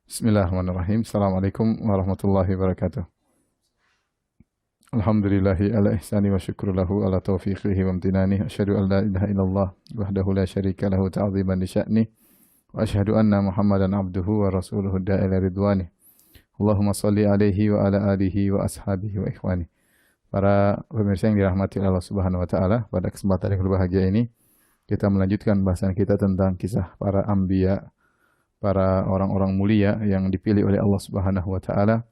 Bismillahirrahmanirrahim. Assalamualaikum warahmatullahi wabarakatuh. Alhamdulillahi ala ihsani wa syukru lahu ala taufiqihi wa amtinani. Asyhadu an la ilaha illallah wahdahu la syarika lahu ta'ziman li sya'ni. Wa asyhadu anna Muhammadan abduhu wa rasuluhu da'ila ridwani. Allahumma salli alaihi wa ala alihi wa ashabihi wa ikhwani. Para pemirsa yang dirahmati Allah Subhanahu wa taala, pada kesempatan yang berbahagia ini kita melanjutkan bahasan kita tentang kisah para anbiya, para orang-orang mulia yang dipilih oleh Allah Subhanahu wa taala,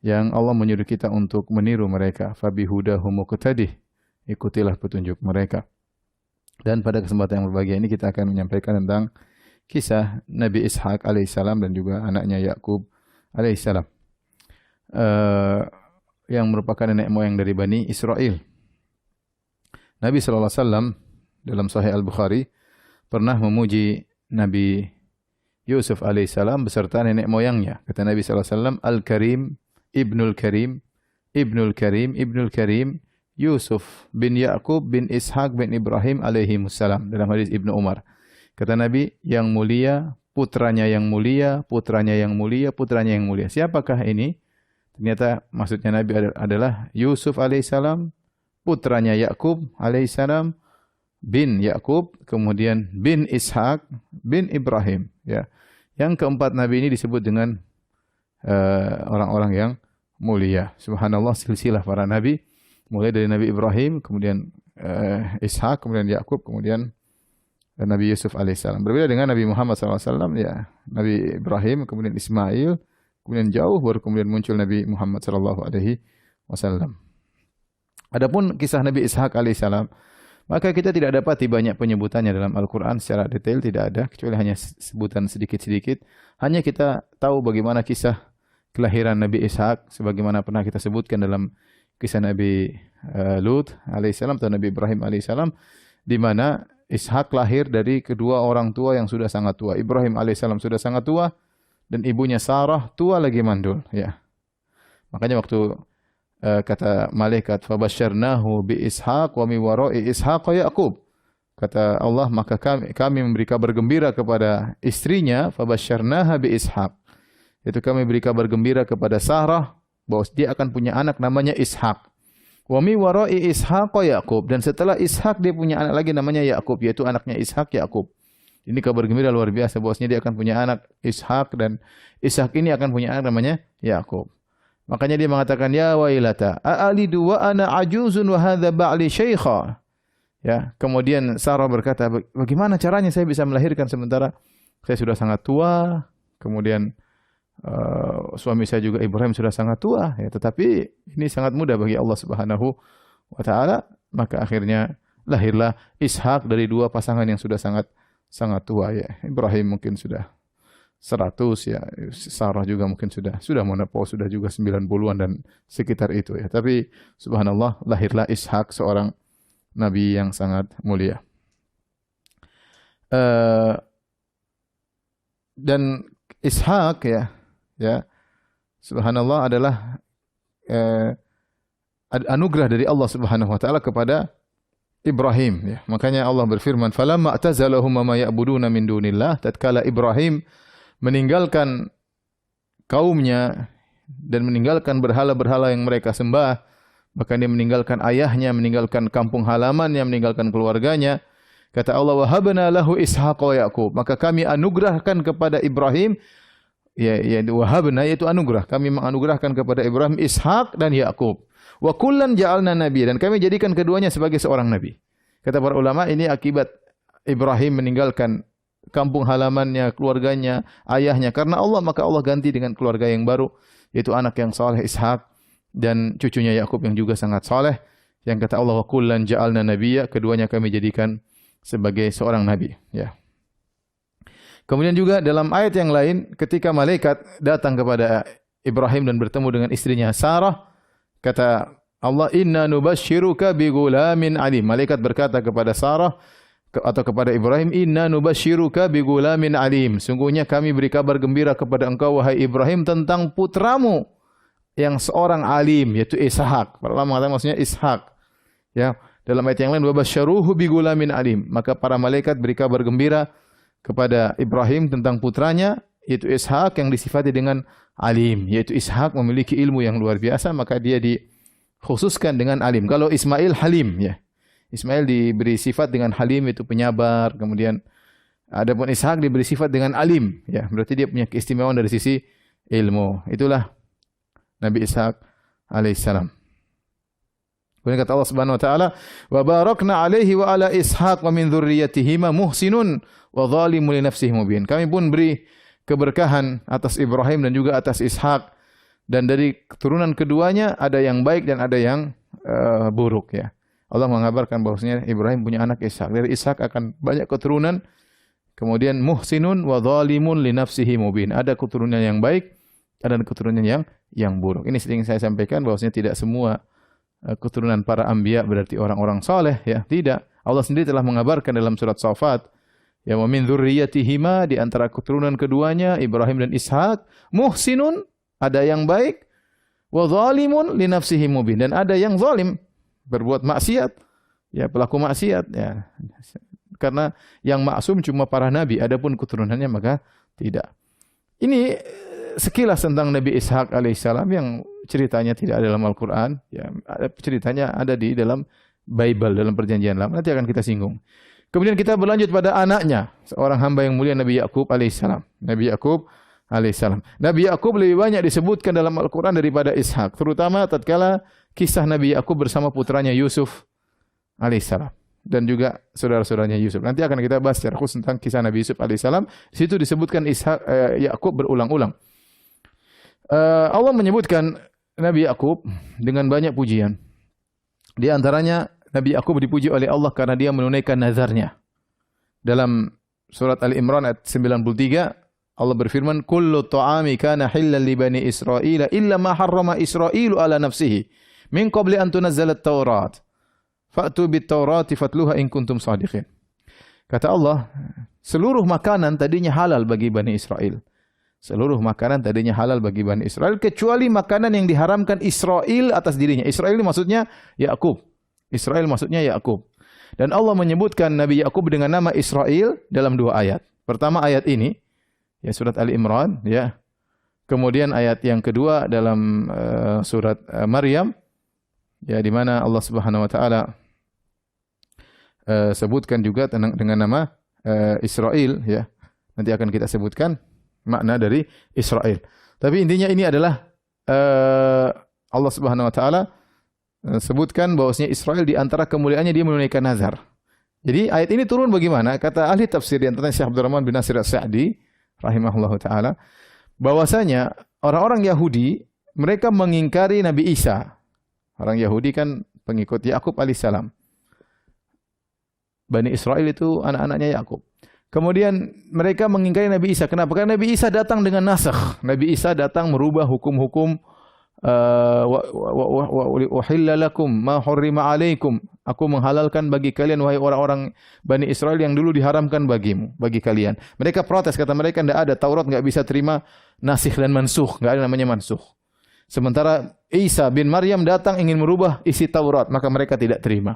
yang Allah menyuruh kita untuk meniru mereka. Fabihudahum muqtadih, ikutilah petunjuk mereka. Dan pada kesempatan yang berbahagia ini kita akan menyampaikan tentang kisah Nabi Ishaq alaihissalam dan juga anaknya Yakub alaihissalam, yang merupakan nenek moyang dari Bani Israel. Nabi sallallahu alaihi wasallam dalam Sahih Al-Bukhari pernah memuji Nabi Yusuf alaihissalam beserta nenek moyangnya. Kata Nabi sallallahu alaihi wasallam, Al-Karim, Ibnul Karim, Ibnul Karim, Ibnul Karim, Yusuf bin Yakub bin Ishaq bin Ibrahim alaihimussalam. Dalam hadis Ibnu Umar. Kata Nabi, yang mulia, putranya yang mulia, putranya yang mulia, putranya yang mulia. Siapakah ini? Ternyata maksudnya Nabi adalah Yusuf alaihissalam, putranya Yakub alaihissalam, bin Yakub, kemudian bin Ishaq, bin Ibrahim. Ya. Yang keempat Nabi ini disebut dengan orang-orang yang mulia. Subhanallah, silsilah para Nabi. Mulai dari Nabi Ibrahim, kemudian Ishaq, kemudian Yakub, kemudian Nabi Yusuf alaihissalam. Berbeda dengan Nabi Muhammad SAW, ya. Nabi Ibrahim, kemudian Ismail, kemudian jauh baru kemudian muncul Nabi Muhammad SAW. Adapun kisah Nabi Ishaq alaihissalam, maka kita tidak dapati banyak penyebutannya dalam Al-Quran secara detail, tidak ada, kecuali hanya sebutan sedikit-sedikit. Hanya kita tahu bagaimana kisah kelahiran Nabi Ishaq, sebagaimana pernah kita sebutkan dalam kisah Nabi Lut alaihissalam atau Nabi Ibrahim alaihissalam, di mana Ishaq lahir dari kedua orang tua yang sudah sangat tua. Ibrahim alaihissalam sudah sangat tua, dan ibunya Sarah tua lagi mandul. Ya. Makanya waktu kata malaikat, fabasyarnahu bi Ishaq wa mi wara'i Ishaq Yaqub. Kata Allah, maka kami memberi kabar gembira kepada istrinya, fabasyarnaha bi Ishaq. Itu kami beri kabar gembira kepada Sarah bahwa dia akan punya anak namanya Ishaq. Wa mi wara'i Ishaq Yaqub, dan setelah Ishaq dia punya anak lagi namanya Yaqub, yaitu anaknya Ishaq Yaqub. Ini kabar gembira luar biasa bahwasanya dia akan punya anak Ishaq, dan Ishaq ini akan punya anak namanya Yaqub. Makanya dia mengatakan, ya wailata a'alidu wa ana ajuzun wa hadza ba'li syaikha. Ya, kemudian Sarah berkata, bagaimana caranya saya bisa melahirkan sementara saya sudah sangat tua, kemudian suami saya juga Ibrahim sudah sangat tua, ya, tetapi ini sangat mudah bagi Allah Subhanahu wa taala. Maka akhirnya lahirlah Ishaq dari dua pasangan yang sudah sangat tua, ya. Ibrahim mungkin sudah 100, ya. Sarah juga mungkin sudah menopause, sudah juga 90-an dan sekitar itu, ya. Tapi subhanallah, lahirlah Ishaq, seorang nabi yang sangat mulia. Dan Ishaq, ya, subhanallah, adalah anugerah dari Allah Subhanahu wa taala kepada Ibrahim, ya. Makanya Allah berfirman, falamma atazalahum ma ya'buduna min dunillah, tatkala Ibrahim meninggalkan kaumnya dan meninggalkan berhala-berhala yang mereka sembah, bahkan dia meninggalkan ayahnya, meninggalkan kampung halamannya, meninggalkan keluarganya. Kata Allah, wahabna lahu Ishaq wa Yaqub, maka kami anugerahkan kepada Ibrahim, ya wahabna, yaitu anugerah, kami menganugerahkan kepada Ibrahim Ishaq dan Yaqub. Wa kullan ja'alna nabi, dan kami jadikan keduanya sebagai seorang nabi. Kata para ulama, ini akibat Ibrahim meninggalkan kampung halamannya, keluarganya, ayahnya karena Allah, maka Allah ganti dengan keluarga yang baru, yaitu anak yang saleh Ishaq dan cucunya Yakub yang juga sangat saleh. Yang kata Allah, wa kullan ja'alna nabiyya, keduanya kami jadikan sebagai seorang nabi, ya. Kemudian juga dalam ayat yang lain, ketika malaikat datang kepada Ibrahim dan bertemu dengan istrinya Sarah, kata Allah, inna nubasyyiruka bi ghulamin alim. Malaikat berkata kepada Sarah atau kepada Ibrahim, inna nubasyyiruka bi ghulamin alim. Sungguhnya kami beri kabar gembira kepada engkau wahai Ibrahim tentang putramu yang seorang alim, yaitu Ishaq. Para ulama mengatakan maksudnya Ishaq. Ya, dalam ayat yang lain, wa basyaruhu bi ghulamin alim. Maka para malaikat beri kabar gembira kepada Ibrahim tentang putranya yaitu Ishak yang disifati dengan alim, yaitu Ishak memiliki ilmu yang luar biasa, maka dia dikhususkan dengan alim. Kalau Ismail halim, ya. Ismail diberi sifat dengan halim, itu penyabar. Kemudian adapun Ishak diberi sifat dengan alim, ya. Berarti dia punya keistimewaan dari sisi ilmu. Itulah Nabi Ishak alaihissalam. Kemudian kata Allah Subhanahu wa taala, "Wa barakna alaihi wa ala Ishaq wa min dzurriyyatihima muhsinun wa zalimun li nafsihi mubin." Kami pun beri keberkahan atas Ibrahim dan juga atas Ishak, dan dari keturunan keduanya ada yang baik dan ada yang buruk, ya. Allah mengabarkan bahwasanya Ibrahim punya anak Ishak. Dari Ishak akan banyak keturunan. Kemudian muhsinun wa zalimun li nafsihi mubin. Ada keturunan yang baik, ada keturunan yang buruk. Ini sering saya sampaikan bahwasanya tidak semua keturunan para anbiya berarti orang-orang saleh, ya. Tidak. Allah sendiri telah mengabarkan dalam surat Shafat, ya, wa min dzurriyyatihima, di antara keturunan keduanya Ibrahim dan Ishak, muhsinun, ada yang baik, wa zalimun li nafsihi mubin, dan ada yang zalim, berbuat maksiat, ya, pelaku maksiat, ya. Karena yang maksum cuma para nabi, adapun keturunannya maka tidak. Ini sekilas tentang Nabi Ishak alaihissalam yang ceritanya tidak ada dalam Al-Quran, ya, ceritanya ada di dalam Bible, dalam Perjanjian Lama. Nanti akan kita singgung. Kemudian kita berlanjut pada anaknya, seorang hamba yang mulia, Nabi Yakub alaihissalam. Nabi Yakub alaihissalam. Nabi Yakub lebih banyak disebutkan dalam Al-Quran daripada Ishak, terutama tatkala kisah Nabi Yakub bersama putranya Yusuf alaihissalam dan juga saudara-saudaranya Yusuf. Nanti akan kita bahas secara khusus tentang kisah Nabi Yusuf alaihissalam. Di situ disebutkan Yakub berulang-ulang. Allah menyebutkan Nabi Yakub dengan banyak pujian. Di antaranya Nabi Yakub dipuji oleh Allah karena dia menunaikan nazarnya. Dalam surat Al-Imran ayat 93, Allah berfirman, "Kullu ta'ami kana hillan li bani Israila illa ma harrama Israilu ala nafsihi min qabli an tunazzala at-Taurat. Fa'tu bit-Taurati fatluha in kuntum shadiqin." Kata Allah, seluruh makanan tadinya halal bagi Bani Israel. Seluruh makanan tadinya halal bagi Bani Israel kecuali makanan yang diharamkan Israel atas dirinya. Israel ini maksudnya Yakub. Israel maksudnya Yakub. Dan Allah menyebutkan Nabi Yakub dengan nama Israel dalam dua ayat. Pertama ayat ini, ya, surat Ali Imran, ya. Kemudian ayat yang kedua dalam surat Maryam, ya, di mana Allah Subhanahu wa taala sebutkan juga dengan nama Israel, ya. Nanti akan kita sebutkan makna dari Israel. Tapi intinya ini adalah Allah Subhanahu wa taala sebutkan bahwasanya Israel di antara kemuliaannya dia menunaikan nazar. Jadi ayat ini turun bagaimana? Kata ahli tafsir di antaranya Syekh Abdurrahman bin Nasir As-Sa'di rahimahullahu taala, bahwasanya orang-orang Yahudi mereka mengingkari Nabi Isa. Orang Yahudi kan pengikut Yakub alaihissalam. Bani Israel itu anak-anaknya Yakub. Kemudian mereka mengingkari Nabi Isa. Kenapa? Karena Nabi Isa datang dengan nasakh. Nabi Isa datang merubah hukum-hukum, wahilla lakum ma hurrima alaikum. Aku menghalalkan bagi kalian wahai orang-orang Bani Israel yang dulu diharamkan bagi kalian. Mereka protes, kata mereka tidak ada, Taurat enggak bisa terima nasikh dan mansukh, enggak ada namanya mansukh. Sementara Isa bin Maryam datang ingin merubah isi Taurat, maka mereka tidak terima.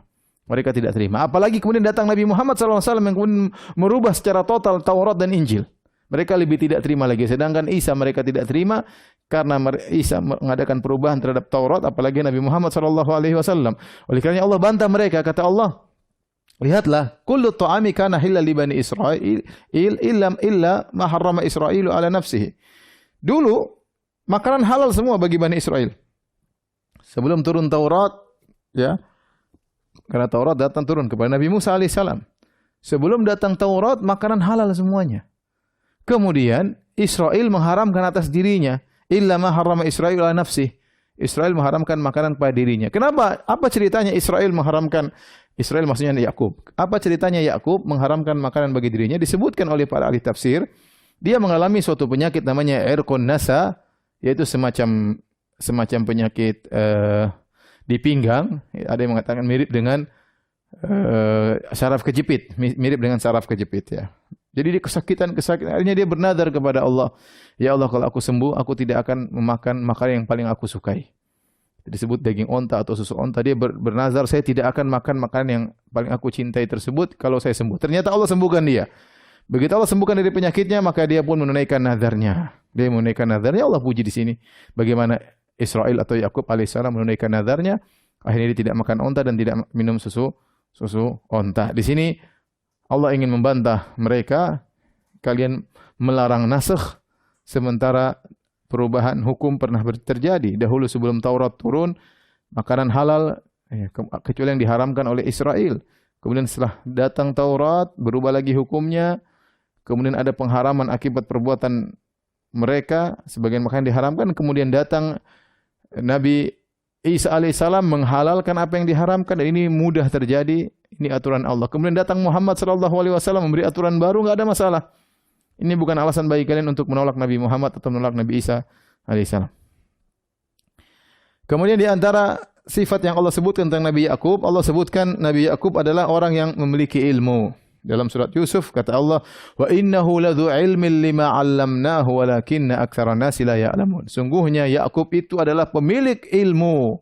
Mereka tidak terima. Apalagi kemudian datang Nabi Muhammad SAW yang kemudian merubah secara total Taurat dan Injil. Mereka lebih tidak terima lagi. Sedangkan Isa mereka tidak terima karena Isa mengadakan perubahan terhadap Taurat, apalagi Nabi Muhammad SAW. Oleh karena Allah bantah mereka. Kata Allah, lihatlah, kullu ta'ami kana halal li bani Israil illa ma harrama Israilu ala nafsihi. Dulu makanan halal semua bagi Bani Israel. Sebelum turun Taurat, ya. Karena Taurat datang turun kepada Nabi Musa alaihissalam. Sebelum datang Taurat, makanan halal semuanya. Kemudian Israel mengharamkan atas dirinya, illa ma harrama Israil ala nafsih. Israel mengharamkan makanan pada dirinya. Kenapa? Apa ceritanya Israel mengharamkan? Israel maksudnya Yakub. Apa ceritanya Yakub mengharamkan makanan bagi dirinya? Disebutkan oleh para ahli tafsir, dia mengalami suatu penyakit namanya irqun nasa, yaitu semacam penyakit di pinggang. Ada yang mengatakan mirip dengan saraf kejepit, mirip dengan saraf kejepit, ya. Jadi dia kesakitan, akhirnya dia bernadar kepada Allah, ya Allah, kalau aku sembuh, aku tidak akan memakan makanan yang paling aku sukai. Disebut daging onta atau susu onta. Dia bernazar, saya tidak akan makan makanan yang paling aku cintai tersebut kalau saya sembuh. Ternyata Allah sembuhkan dia. Begitu Allah sembuhkan dari penyakitnya, maka dia pun menunaikan nazarnya. Dia menunaikan nazarnya, Allah puji di sini. Bagaimana Israil atau Yakub alaihissalam menunaikan nazarnya, akhirnya dia tidak makan onta dan tidak minum susu onta. Di sini Allah ingin membantah mereka, kalian melarang nasakh, sementara perubahan hukum pernah terjadi. Dahulu sebelum Taurat turun, makanan halal kecuali yang diharamkan oleh Israel. Kemudian setelah datang Taurat, berubah lagi hukumnya. Kemudian ada pengharaman akibat perbuatan mereka, sebagian makanan diharamkan. Kemudian datang Nabi Isa alaihissalam menghalalkan apa yang diharamkan, dan ini mudah terjadi. Ini aturan Allah. Kemudian datang Muhammad sallallahu alaihi wasallam memberi aturan baru, enggak ada masalah. Ini bukan alasan bagi kalian untuk menolak Nabi Muhammad atau menolak Nabi Isa alaihissalam. Kemudian di antara sifat yang Allah sebutkan tentang Nabi Yakub, Allah sebutkan Nabi Yakub adalah orang yang memiliki ilmu. Dalam surat Yusuf kata Allah, "Wa innahu ladzu ilmin lima 'allamnahu walakinna aktsaran nasi la ya'lamun." Sungguhnya Yakub itu adalah pemilik ilmu.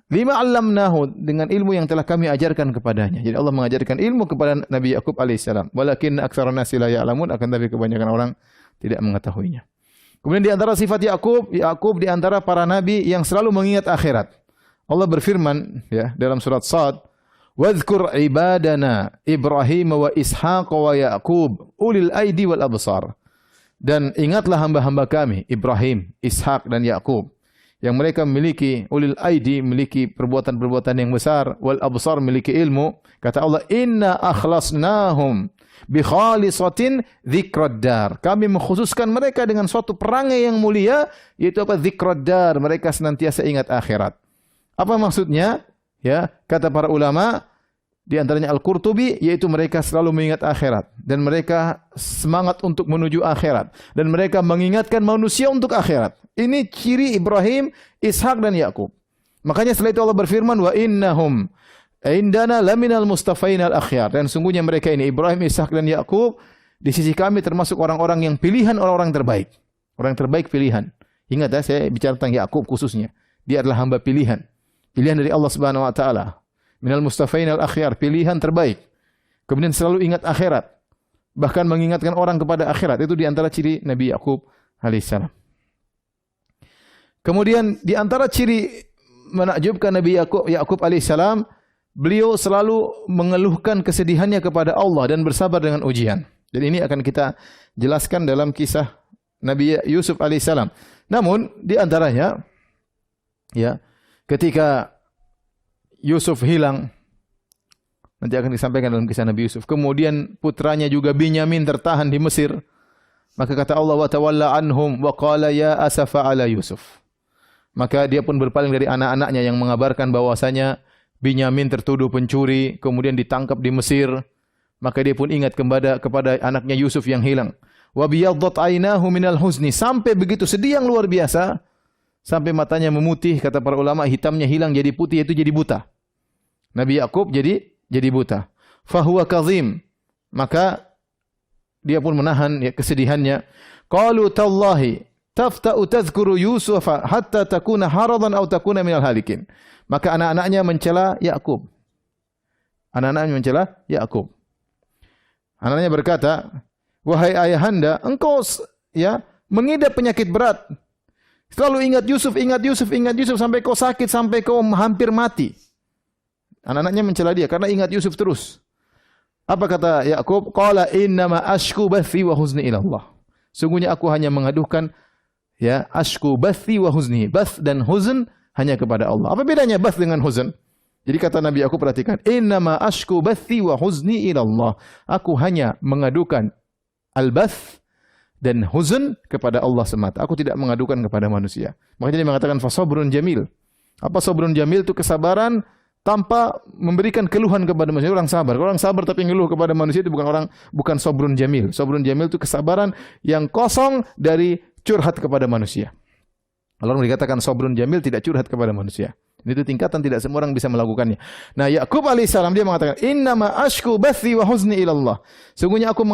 Lima 'allamnahu, dengan ilmu yang telah kami ajarkan kepadanya. Jadi Allah mengajarkan ilmu kepada Nabi Yakub alaihissalam. Walakinna aktsaran nasi la ya'lamun, akan tapi kebanyakan orang tidak mengetahuinya. Kemudian di antara sifat Yakub di antara para nabi yang selalu mengingat akhirat. Allah berfirman ya dalam surat Shad, "Wadhkur ibadana Ibrahim wa Ishaq wa Yaqub ulil aidi wal absar." Dan ingatlah hamba-hamba kami Ibrahim, Ishak dan Yaqub yang mereka memiliki ulil aidi, memiliki perbuatan-perbuatan yang besar, wal absar, memiliki ilmu. Kata Allah, "Inna akhlasnahum bi khalisatin dzikrad dar." Kami mengkhususkan mereka dengan suatu perangai yang mulia, yaitu apa? Dzikrad dar, mereka senantiasa ingat akhirat. Apa maksudnya? Ya, kata para ulama, di antaranya Al-Qurtubi, yaitu mereka selalu mengingat akhirat dan mereka semangat untuk menuju akhirat dan mereka mengingatkan manusia untuk akhirat. Ini ciri Ibrahim, Ishak dan Yakub. Makanya setelah itu Allah berfirman, "Wa innahum indana laminal mustafainal akhyar." Dan sungguhnya mereka ini Ibrahim, Ishak dan Yakub di sisi kami termasuk orang-orang yang pilihan, orang-orang terbaik. Orang terbaik pilihan. Ingat ya, saya bicara tentang Yakub khususnya. Dia adalah hamba pilihan. Pilihan dari Allah Subhanahu wa taala. Minal mustafainal akhyar, pilihan terbaik. Kemudian selalu ingat akhirat. Bahkan mengingatkan orang kepada akhirat. Itu di antara ciri Nabi Yakub alaihissalam. Kemudian di antara ciri menakjubkan Nabi Yakub alaihissalam, beliau selalu mengeluhkan kesedihannya kepada Allah dan bersabar dengan ujian. Jadi ini akan kita jelaskan dalam kisah Nabi Yusuf alaihissalam. Namun di antaranya ya, ketika Yusuf hilang, nanti akan disampaikan dalam kisah Nabi Yusuf. Kemudian putranya juga Binyamin tertahan di Mesir. Maka kata Allah, "Wa tawalla anhum wa qala ya asafa ala Yusuf." Maka dia pun berpaling dari anak-anaknya yang mengabarkan bahwasanya Binyamin tertuduh pencuri, kemudian ditangkap di Mesir. Maka dia pun ingat kepada anaknya Yusuf yang hilang. Wa biyaddat ainahu minal huzni, sampai begitu sedih yang luar biasa, sampai matanya memutih, kata para ulama, hitamnya hilang jadi putih, itu jadi buta. Nabi Yakub jadi buta. Fahuwa kazim, maka dia pun menahan ya, kesedihannya. Qalu tallahi tafta'u tadhkuru Yusuf hatta takuna haradan aw takuna minal halikin. Maka anak-anaknya mencela Yakub. Anak-anaknya mencela Yakub. Anaknya berkata, "Wahai ayahanda, engkau ya mengidap penyakit berat. Selalu ingat Yusuf, ingat Yusuf, ingat Yusuf sampai kau sakit, sampai kau hampir mati." Anak-anaknya mencela dia karena ingat Yusuf terus. Apa kata Yakub? Qala innama ashku bathi wa huzni ila Allah. Sungguhnya aku hanya mengadukan ya ashku bathi wa huzni. Bath dan huzn hanya kepada Allah. Apa bedanya bath dengan huzn? Jadi kata Nabi Yakub, perhatikan, innama ashku bathi wa huzni ila Allah. Aku hanya mengadukan al-bath dan huzn kepada Allah semata. Aku tidak mengadukan kepada manusia. Makanya dia mengatakan fasabrun jamil. Apa sabrun jamil? Itu kesabaran tanpa memberikan keluhan kepada manusia. Orang sabar. Kalau orang sabar tapi ngeluh kepada manusia itu bukan sabrun jamil. Sabrun jamil itu kesabaran yang kosong dari curhat kepada manusia. Kalau orang dikatakan sabrun jamil, tidak curhat kepada manusia. Itu tingkatan tidak semua orang bisa melakukannya. Nah, Yakub alaihissalam dia mengatakan, "Innama ashku bathi wa huzni ila Allah." Sungguhnya aku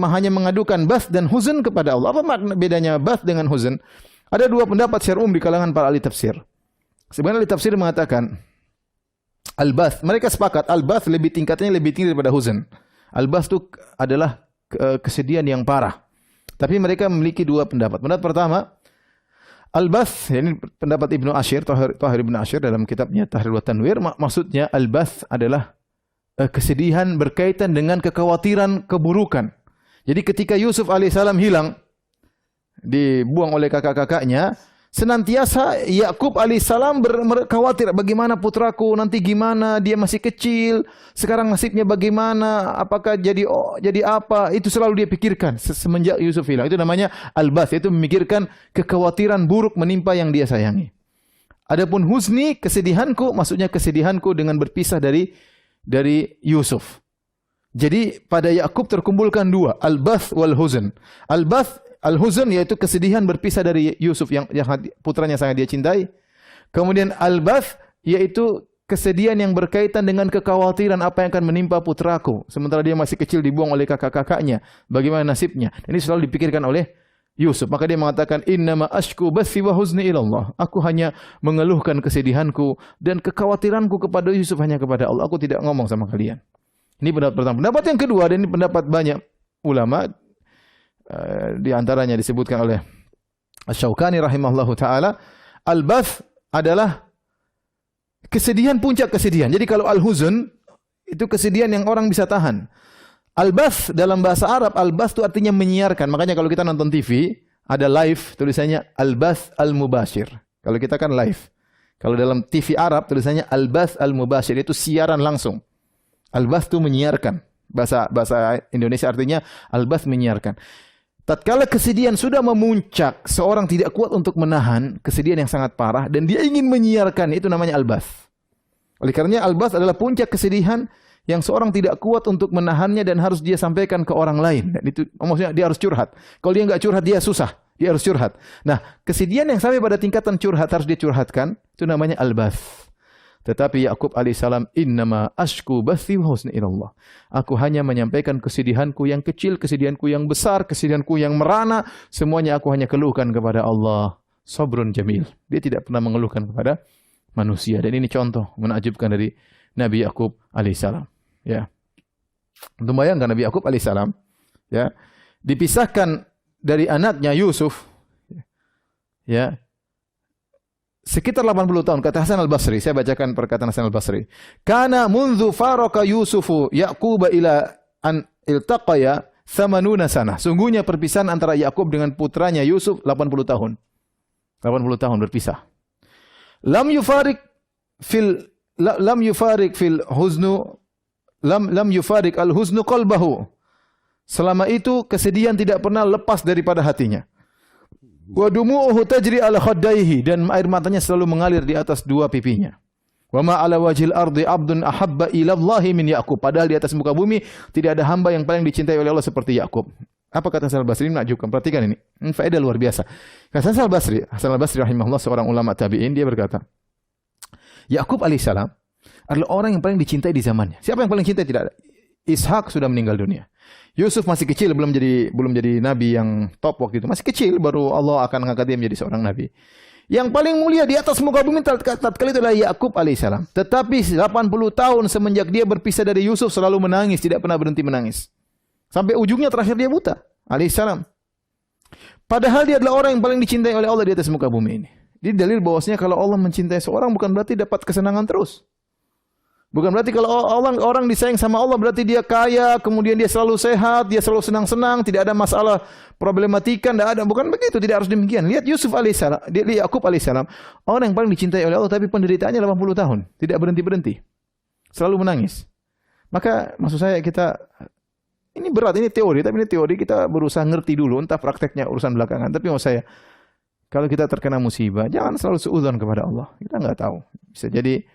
hanya mengadukan bath dan huzn kepada Allah. Apa makna bedanya bath dengan huzn? Ada dua pendapat secara umum di kalangan para ahli tafsir. Sebenarnya ahli tafsir mengatakan al-bath, mereka sepakat al-bath tingkatnya lebih tinggi daripada huzn. Al-bath itu adalah kesedihan yang parah. Tapi mereka memiliki dua pendapat. Pendapat pertama, al-bath, ini pendapat Ibnu Ashir, Tahir Ibnu Ashir dalam kitabnya Tahrir wa Tanwir, maksudnya al-bath adalah kesedihan berkaitan dengan kekhawatiran keburukan. Jadi ketika Yusuf alaihissalam hilang, dibuang oleh kakak-kakaknya, senantiasa Yakub alaihissalam berkhawatir, bagaimana putraku nanti, gimana dia masih kecil, sekarang nasibnya bagaimana, apakah jadi apa, itu selalu dia pikirkan semenjak Yusuf hilang. Itu namanya al-bath, itu memikirkan kekhawatiran buruk menimpa yang dia sayangi. Adapun huzni, kesedihanku, maksudnya kesedihanku dengan berpisah dari Yusuf. Jadi pada Yakub terkumpulkan dua, al-bath wal huzn. Al-bath, al-huzn yaitu kesedihan berpisah dari Yusuf yang putranya sangat dia cintai. Kemudian al-bath yaitu kesedihan yang berkaitan dengan kekhawatiran apa yang akan menimpa putraku sementara dia masih kecil, dibuang oleh kakak-kakaknya. Bagaimana nasibnya? Ini selalu dipikirkan oleh Yusuf. Maka dia mengatakan, innama ashku bathi wa huzni ilallah. Aku hanya mengeluhkan kesedihanku dan kekhawatiranku kepada Yusuf hanya kepada Allah. Aku tidak ngomong sama kalian. Ini pendapat pertama. Pendapat yang kedua, dan ini pendapat banyak ulama, di antaranya disebutkan oleh Asy-Syaukani rahimahullahu taala, al-bath adalah kesedihan, puncak kesedihan. Jadi kalau al-huzn itu kesedihan yang orang bisa tahan. Al-bath dalam bahasa Arab, al-bath itu artinya menyiarkan. Makanya kalau kita nonton TV ada live, tulisannya al-bath al-mubashir. Kalau kita kan live. Kalau dalam TV Arab tulisannya al-bath al-mubashir, itu siaran langsung. Al-bath itu menyiarkan. Bahasa Indonesia artinya al-bath menyiarkan. Tatkala kesedihan sudah memuncak, seorang tidak kuat untuk menahan kesedihan yang sangat parah dan dia ingin menyiarkan, itu namanya al-bath. Oleh karenanya al-bath adalah puncak kesedihan yang seorang tidak kuat untuk menahannya dan harus dia sampaikan ke orang lain. Dan itu maksudnya dia harus curhat. Kalau dia enggak curhat, dia susah. Dia harus curhat. Nah, kesedihan yang sampai pada tingkatan curhat harus dia curhatkan, itu namanya al-bath. Tetapi Yakub alaihissalam, innama ashku bathi wa huzni ilallah. Aku hanya menyampaikan kesedihanku yang kecil, kesedihanku yang besar, kesedihanku yang merana, semuanya aku hanya keluhkan kepada Allah. Sabrun jamil. Dia tidak pernah mengeluhkan kepada manusia. Dan ini contoh menakjubkan dari Nabi Yakub alaihissalam. Ya. Untuk bayangkan Nabi Yakub alaihissalam, ya, dipisahkan dari anaknya Yusuf, ya, sekitar 80 tahun. Kata Hasan al-Basri, saya bacakan perkataan Hasan al-Basri. Kana munzu faraka Yusufu Yaquba ila an iltaqaya 80 sana. Sungguhnya perpisahan antara Yakub dengan putranya Yusuf 80 tahun. 80 tahun berpisah. Lam yufarik fil huznu lam yufarik al-huznu qalbahu. Selama itu kesedihan tidak pernah lepas daripada hatinya. Wa dumu'uhu tajri ala khaddaihi, dan air matanya selalu mengalir di atas dua pipinya. Wa ma ala wajhil ardi abdun ahabba ila Allahi min Yaqub. Padahal di atas muka bumi tidak ada hamba yang paling dicintai oleh Allah seperti Yakub. Apa kata Hasan al-Basri? Menakjubkan. Perhatikan ini. Faedah luar biasa. Kata Hasan al-Basri rahimahullah, seorang ulama tabi'in, dia berkata, Yakub alaihissalam adalah orang yang paling dicintai di zamannya. Siapa yang paling cintai? Tidak ada. Ishak sudah meninggal dunia. Yusuf masih kecil, belum jadi nabi yang top waktu itu. Masih kecil, baru Allah akan mengangkat dia menjadi seorang nabi. Yang paling mulia di atas muka bumi tatkala itu adalah Yakub alaihissalam. Tetapi 80 tahun semenjak dia berpisah dari Yusuf selalu menangis, tidak pernah berhenti menangis. Sampai ujungnya terakhir dia buta alaihissalam. Padahal dia adalah orang yang paling dicintai oleh Allah di atas muka bumi ini. Ini dalil bahwasanya kalau Allah mencintai seorang bukan berarti dapat kesenangan terus. Bukan berarti kalau orang disayang sama Allah berarti dia kaya, kemudian dia selalu sehat, dia selalu senang-senang, tidak ada masalah problematika, tidak ada. Bukan begitu, tidak harus demikian. Lihat Yusuf alaihissalam, lihat Yakub alaihissalam, orang yang paling dicintai oleh Allah tapi penderitaannya 80 tahun, tidak berhenti-berhenti. Selalu menangis. Maka maksud saya ini berat, ini teori, tapi ini teori kita berusaha ngerti dulu, entah prakteknya urusan belakangan. Tapi maksud saya, kalau kita terkena musibah, jangan selalu suudzon kepada Allah. Kita enggak tahu. Bisa jadi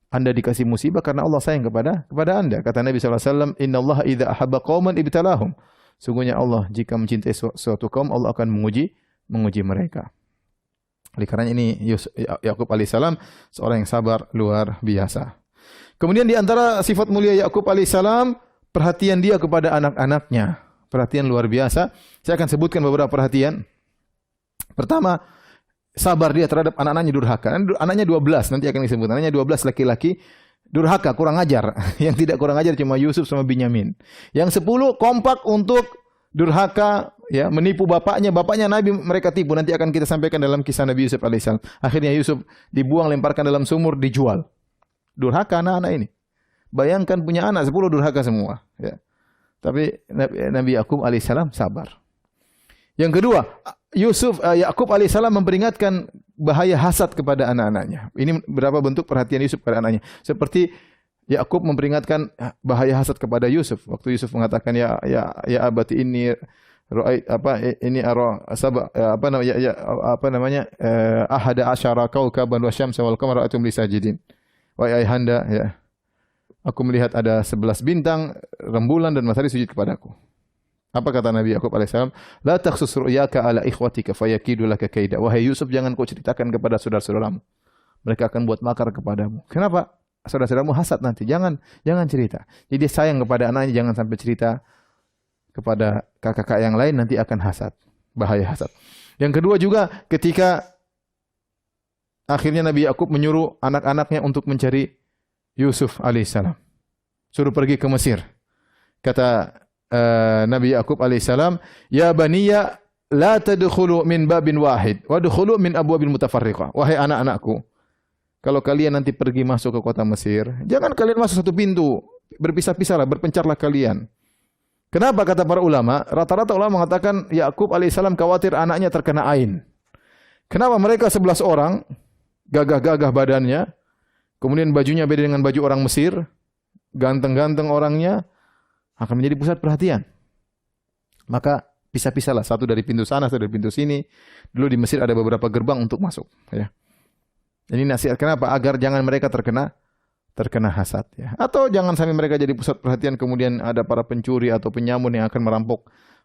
Anda dikasih musibah karena Allah sayang kepada Anda. Kata Nabi SAW, Inna Allah idha ahabba qawman ibtalahum. Sungguhnya Allah jika mencintai suatu kaum, Allah akan menguji mereka. Oleh karena ini Yakub alaihissalam seorang yang sabar luar biasa. Kemudian di antara sifat mulia Yakub alaihissalam, perhatian dia kepada anak-anaknya. Perhatian luar biasa. Saya akan sebutkan beberapa perhatian. Pertama, sabar dia terhadap anak-anaknya durhaka. Anaknya 12, nanti akan disebut. Anaknya 12 laki-laki, durhaka, kurang ajar. Yang tidak kurang ajar cuma Yusuf sama Binyamin. Yang 10 kompak untuk durhaka, ya, menipu bapaknya. Bapaknya Nabi mereka tipu. Nanti akan kita sampaikan dalam kisah Nabi Yusuf alaihissalam. Akhirnya Yusuf dibuang, lemparkan dalam sumur, dijual. Durhaka anak-anak ini. Bayangkan punya anak 10 durhaka semua. Ya. Tapi Nabi Yakub alaihissalam sabar. Yang kedua, Yakub alaihissalam memperingatkan bahaya hasad kepada anak-anaknya. Ini berapa bentuk perhatian Yusuf kepada anaknya. Seperti Yakub memperingatkan bahaya hasad kepada Yusuf. Waktu Yusuf mengatakan ya abati ini ahada asyara kaukaban wa syamsa wal qamara atum li sajidin. Wahai ayahanda, ya. Aku melihat ada 11 bintang, rembulan dan matahari sujud kepadaku. Apa kata Nabi Yakub alaihissalam? La takhsus ru'yaka ala ikhwatika fayakidu laka kaida. Wahai Yusuf, jangan kau ceritakan kepada saudara-saudaramu. Mereka akan buat makar kepadamu. Kenapa? Saudara-saudaramu hasad nanti. Jangan cerita. Jadi dia sayang kepada anaknya, jangan sampai cerita kepada kakak-kakak yang lain, nanti akan hasad. Bahaya hasad. Yang kedua juga ketika akhirnya Nabi Yakub menyuruh anak-anaknya untuk mencari Yusuf alaihissalam. Suruh pergi ke Mesir. Kata Nabi Yakub alaihissalam, "Ya baniya la tadkhulu min babin wahid, wadkhulu min abwabin mutafarriqah." Wahai anak-anakku, kalau kalian nanti pergi masuk ke kota Mesir, jangan kalian masuk satu pintu, berpisah-pisahlah, berpencarlah kalian. Kenapa kata para ulama? Rata-rata ulama mengatakan Yakub alaihissalam khawatir anaknya terkena ain. Kenapa mereka 11 orang, gagah-gagah badannya, kemudian bajunya beda dengan baju orang Mesir, ganteng-ganteng orangnya, akan menjadi pusat perhatian. Maka pisah-pisahlah, satu dari pintu sana, satu dari pintu sini. Dulu di Mesir ada beberapa gerbang untuk masuk. Ya. Ini nasihat kenapa? Agar jangan mereka terkena hasad. Ya. Atau jangan sampai mereka jadi pusat perhatian, kemudian ada para pencuri atau penyamun yang akan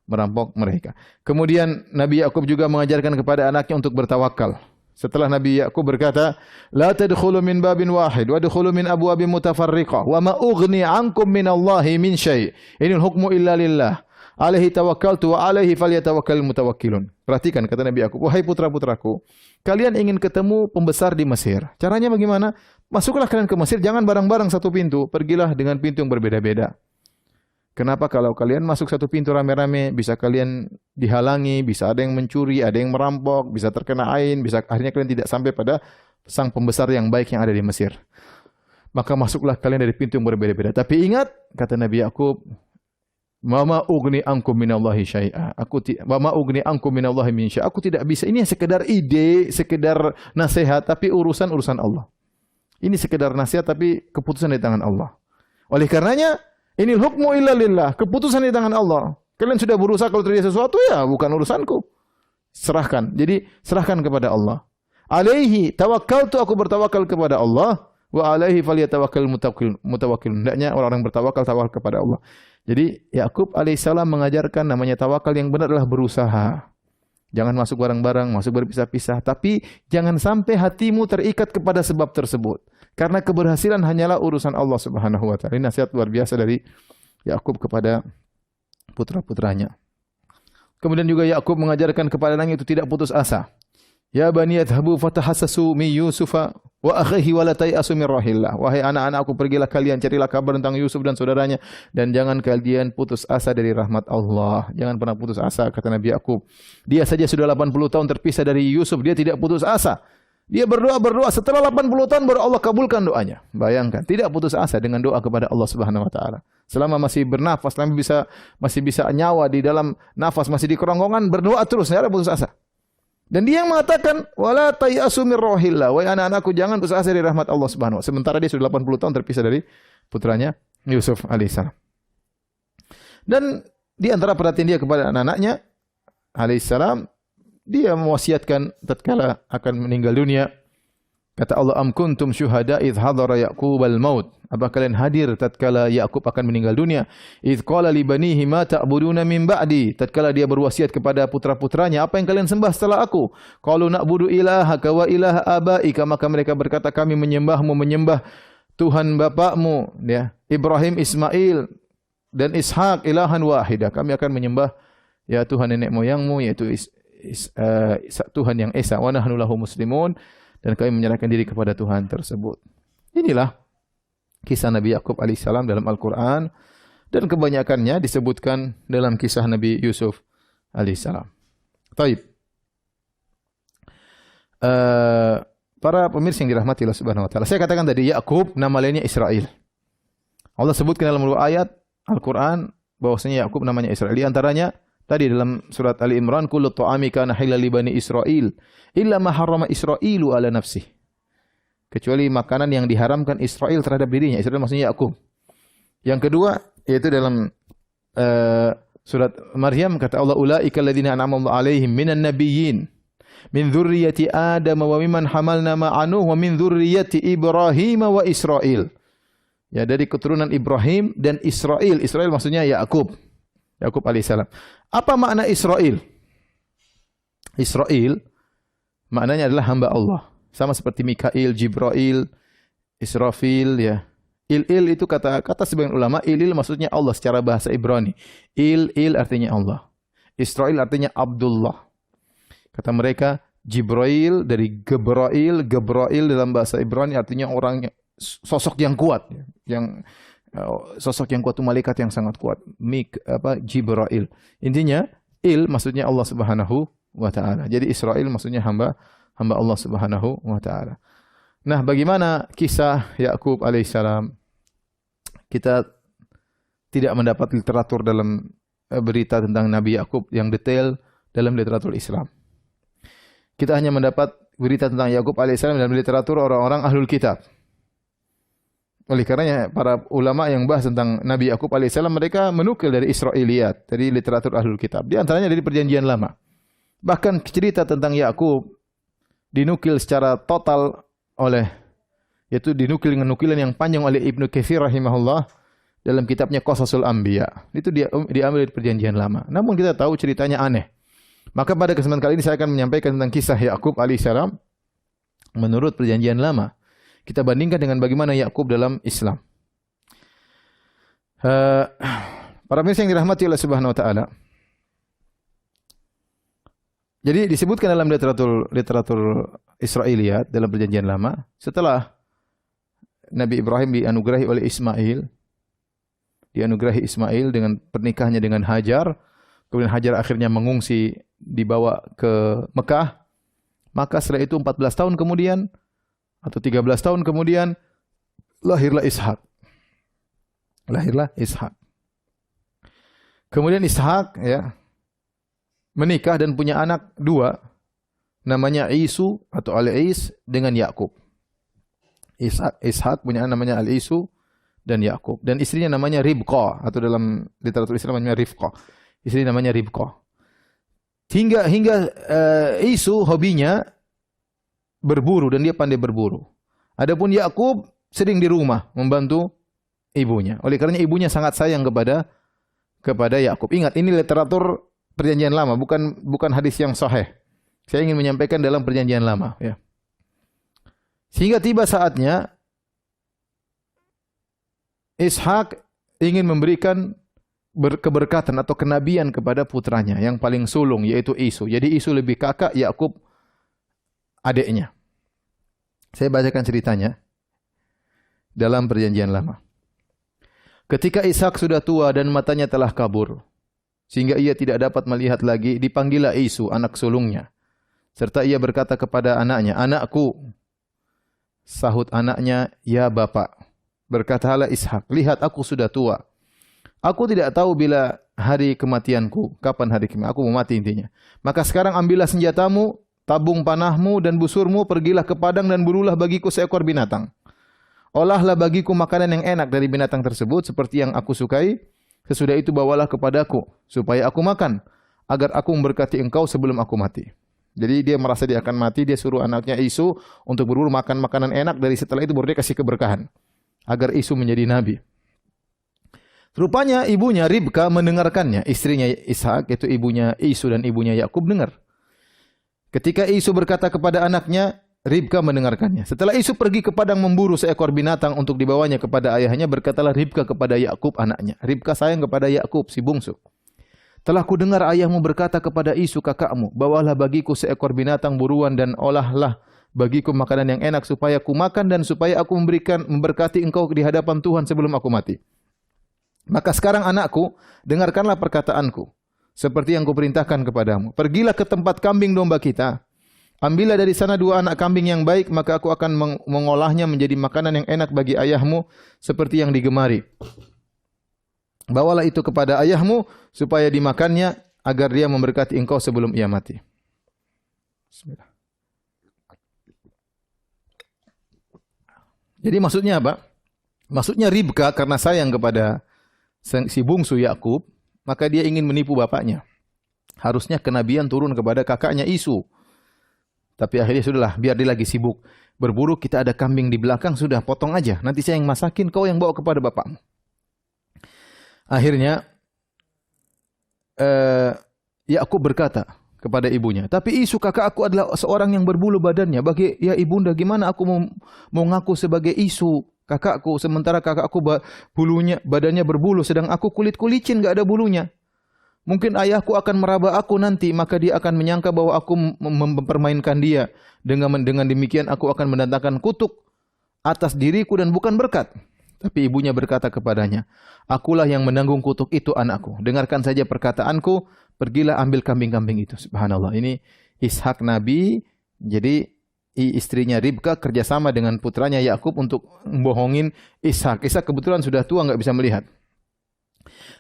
merampok mereka. Kemudian Nabi Yakub juga mengajarkan kepada anaknya untuk bertawakal. Setelah Nabi Yakub berkata, "La tadkhulu min babin wahid wa adkhulu min abwabin mutafarriqah wa ma ughni 'ankum min Allahi min syai'. Inil hukmu illa lillah. Alaihi tawakkaltu wa alaihi falyatawakkalul mutawakkilun." Perhatikan kata Nabi Yakub, "Wahai putra-putraku, kalian ingin ketemu pembesar di Mesir. Caranya bagaimana? Masuklah kalian ke Mesir, jangan bareng-bareng satu pintu, pergilah dengan pintu yang berbeda-beda. Kenapa kalau kalian masuk satu pintu rame-rame, bisa kalian dihalangi, bisa ada yang mencuri, ada yang merampok, bisa terkena ain, bisa akhirnya kalian tidak sampai pada sang pembesar yang baik yang ada di Mesir. Maka masuklah kalian dari pintu yang berbeda-beda. Tapi ingat, kata Nabi Yakub, "Mama ugni ankum minallahi syai'a." Mama ugni ankum minallahi min syai'. Aku tidak bisa. Ini sekedar ide, sekedar nasihat, tapi urusan Allah. Ini sekedar nasihat tapi keputusan di tangan Allah. Oleh karenanya, inil hukmu illa lillah. Keputusan di tangan Allah. Kalian sudah berusaha, kalau terjadi sesuatu ya bukan urusanku. Serahkan. Jadi serahkan kepada Allah. Alaihi tawakkaltu, aku bertawakal kepada Allah. Wa alaihi falyatawakkal mutawakkilun. Hendaknya orang-orang bertawakal kepada Allah. Jadi Yakub alaihissalam mengajarkan namanya tawakal yang benar adalah berusaha. Jangan masuk bareng-bareng, masuk berpisah-pisah. Tapi jangan sampai hatimu terikat kepada sebab tersebut. Karena keberhasilan hanyalah urusan Allah Subhanahu wa taala. Ini nasihat luar biasa dari Yakub kepada putra-putranya. Kemudian juga Yakub mengajarkan kepada anaknya itu tidak putus asa. Ya bani yadhhabu fatahassasu min Yusufa wa akhihi wa la tayasu min rahillah. Wahai anak-anakku, pergilah kalian carilah kabar tentang Yusuf dan saudaranya dan jangan kalian putus asa dari rahmat Allah. Jangan pernah putus asa, kata Nabi Yakub. Dia saja sudah 80 tahun terpisah dari Yusuf, dia tidak putus asa. Dia berdoa, setelah 80 tahun baru Allah kabulkan doanya. Bayangkan, tidak putus asa dengan doa kepada Allah Subhanahu wa taala. Selama masih bernafas, selama masih bisa nyawa di dalam nafas, masih di kerongkongan, berdoa terus, tidak ada putus asa. Dan dia yang mengatakan, "Wala tayasu mir rahillah." Wahai anak-anakku, jangan putus asa dari rahmat Allah Subhanahu wa taala. Sementara dia sudah 80 tahun terpisah dari putranya Yusuf alaihissalam. Dan di antara perhatian dia kepada anak-anaknya alaihissalam, dia mewasiatkan tatkala akan meninggal dunia. Kata Allah, "Am kuntum syuhada idh hadara Yaqubal maut." Apa kalian hadir tatkala Yakub akan meninggal dunia? Idh qala li banihi ma ta'buduna min ba'di. Tatkala dia berwasiat kepada putra-putranya, apa yang kalian sembah setelah aku? Qalu na'budu ilahaka wa ilaha abaika. Maka mereka berkata, kami menyembahmu, menyembah Tuhan bapakmu, ya, Ibrahim, Ismail dan Ishak, ilahan wahidah. Kami akan menyembah ya Tuhan nenek moyangmu, yaitu Tuhan yang esa. Wa nahnu lahu muslimun. Dan kami menyerahkan diri kepada Tuhan tersebut. Inilah kisah Nabi Yakub alaihissalam dalam Al-Quran dan kebanyakannya disebutkan dalam kisah Nabi Yusuf alaihissalam. Taib. Para pemirsa yang dirahmati Allah Subhanahu wa taala. Saya katakan tadi Yakub nama lainnya Israel. Allah sebutkan dalam beberapa ayat Al-Quran bahwasanya Yakub namanya Israel. Di antaranya tadi dalam surat Ali Imran, kullu ta'ami kana halal li bani Israil illa ma harrama Israilu ala nafsihi. Kecuali makanan yang diharamkan Israel terhadap dirinya. Israel maksudnya Yakub. Yang kedua yaitu dalam surat Maryam kata Allah, ulaika alladziina an'ama Allahu 'alaihim minan nabiyyin min dzurriyyati Adam wa mimman hamalna ma'a Nuh wa min dzurriyyati Ibrahim wa Israil. Ya, dari keturunan Ibrahim dan Israel. Israel maksudnya Yakub. Yakub alaihissalam. Apa makna Israel? Israel maknanya adalah hamba Allah. Sama seperti Mikail, Jibril, Israfil ya. Il itu kata sebagian ulama, il maksudnya Allah secara bahasa Ibrani. Il artinya Allah. Israel artinya Abdullah. Kata mereka Jibril dari Gebrail dalam bahasa Ibrani artinya orang sosok yang kuat, yang sosok yang kuat itu malaikat yang sangat kuat. Jibril. Intinya maksudnya Allah Subhanahu wa taala. Jadi Israel maksudnya hamba Allah Subhanahu wa taala. Nah, bagaimana kisah Yakub alaihissalam? Kita tidak mendapat literatur dalam berita tentang Nabi Yakub yang detail dalam literatur Islam. Kita hanya mendapat berita tentang Yakub alaihissalam dalam literatur orang-orang ahlul kitab. Oleh karenanya para ulama yang bahas tentang Nabi Yakub alaihissalam mereka menukil dari Israiliyat, dari literatur ahlul kitab. Di antaranya dari Perjanjian Lama. Bahkan cerita tentang Yakub dinukil secara total yaitu dinukil dengan nukilan yang panjang oleh Ibnu Katsir rahimahullah dalam kitabnya Qasasul Anbiya. Itu diambil dari Perjanjian Lama. Namun kita tahu ceritanya aneh. Maka pada kesempatan kali ini saya akan menyampaikan tentang kisah Yakub alaihissalam menurut Perjanjian Lama. Kita bandingkan dengan bagaimana Yakub dalam Islam. Para pemirsa yang dirahmati Allah Subhanahu wa taala. Jadi disebutkan dalam literatur Israiliyat dalam Perjanjian Lama, setelah Nabi Ibrahim dianugerahi oleh Ismail dengan pernikahannya dengan Hajar, kemudian Hajar akhirnya mengungsi dibawa ke Mekah, maka setelah itu 14 tahun kemudian atau 13 tahun kemudian lahirlah Ishak. Kemudian Ishak ya menikah dan punya anak dua, namanya Isu atau Al-Is dengan Yakub. Ishak punya anak namanya Al-Isu dan Yakub, dan istrinya namanya Ribqah atau dalam literatur Islam namanya Rifqah. Istri namanya Ribqah. Hingga Isu hobinya berburu dan dia pandai berburu. Adapun Yakub sering di rumah membantu ibunya. Oleh karena ibunya sangat sayang kepada Yakub. Ingat, ini literatur Perjanjian Lama, bukan hadis yang sahih. Saya ingin menyampaikan dalam Perjanjian Lama ya. Sehingga tiba saatnya Ishak ingin memberikan keberkatan atau kenabian kepada putranya yang paling sulung yaitu Isu. Jadi Isu lebih kakak, Yakub adiknya. Saya bacakan ceritanya dalam Perjanjian Lama. Ketika Ishak sudah tua dan matanya telah kabur, sehingga ia tidak dapat melihat lagi, dipanggillah Isu, anak sulungnya. Serta ia berkata kepada anaknya, "Anakku." Sahut anaknya, "Ya Bapak." Berkatalah Ishak, "Lihat aku sudah tua. Aku tidak tahu bila hari kematianku, kapan hari kematianku, aku mau mati intinya. Maka sekarang ambillah senjatamu, tabung panahmu dan busurmu, pergilah ke padang dan burulah bagiku seekor binatang. Olahlah bagiku makanan yang enak dari binatang tersebut seperti yang aku sukai. Sesudah itu bawalah kepadaku supaya aku makan, agar aku memberkati engkau sebelum aku mati." Jadi dia merasa dia akan mati, dia suruh anaknya Isu untuk berburu makan makanan enak, dari setelah itu baru dia kasih keberkahan agar Isu menjadi nabi. Rupanya ibunya Ribka mendengarkannya, istrinya Ishak, yaitu ibunya Isu dan ibunya Yakub dengar. Ketika Isu berkata kepada anaknya, Ribka mendengarkannya. Setelah Isu pergi ke padang memburu seekor binatang untuk dibawanya kepada ayahnya, berkatalah Ribka kepada Yakub anaknya. Ribka sayang kepada Yakub si bungsu. "Telah kudengar ayahmu berkata kepada Isu kakakmu, bawalah bagiku seekor binatang buruan dan olahlah bagiku makanan yang enak supaya aku makan dan supaya aku memberkati engkau di hadapan Tuhan sebelum aku mati. Maka sekarang anakku, dengarkanlah perkataanku, seperti yang kuperintahkan kepadamu. Pergilah ke tempat kambing domba kita. Ambillah dari sana 2 anak kambing yang baik, maka aku akan mengolahnya menjadi makanan yang enak bagi ayahmu, seperti yang digemari. Bawalah itu kepada ayahmu, supaya dimakannya, agar dia memberkati engkau sebelum ia mati. Bismillah. Jadi maksudnya apa? Maksudnya Ribka karena sayang kepada si bungsu Yakub, maka dia ingin menipu bapaknya. Harusnya kenabian turun kepada kakaknya Isu. Tapi akhirnya sudahlah, biar dia lagi sibuk berburu, kita ada kambing di belakang, sudah potong aja. Nanti saya yang masakin, kau yang bawa kepada bapakmu. Akhirnya Yakub berkata kepada ibunya, tapi Isu kakak aku adalah seorang yang berbulu badannya. Bagi ya ibunda, gimana aku mau ngaku sebagai Isu kakakku, sementara kakakku badannya berbulu, sedang aku kulit-kulicin, enggak ada bulunya. Mungkin ayahku akan meraba aku nanti, maka dia akan menyangka bahwa aku mempermainkan dia. Dengan demikian aku akan mendatangkan kutuk atas diriku dan bukan berkat. Tapi ibunya berkata kepadanya, akulah yang menanggung kutuk itu anakku. Dengarkan saja perkataanku, pergilah ambil kambing-kambing itu. Subhanallah, ini Ishak Nabi, jadi istrinya Ribka kerjasama dengan putranya Yakub untuk membohongin Ishak. Ishak kebetulan sudah tua, enggak bisa melihat.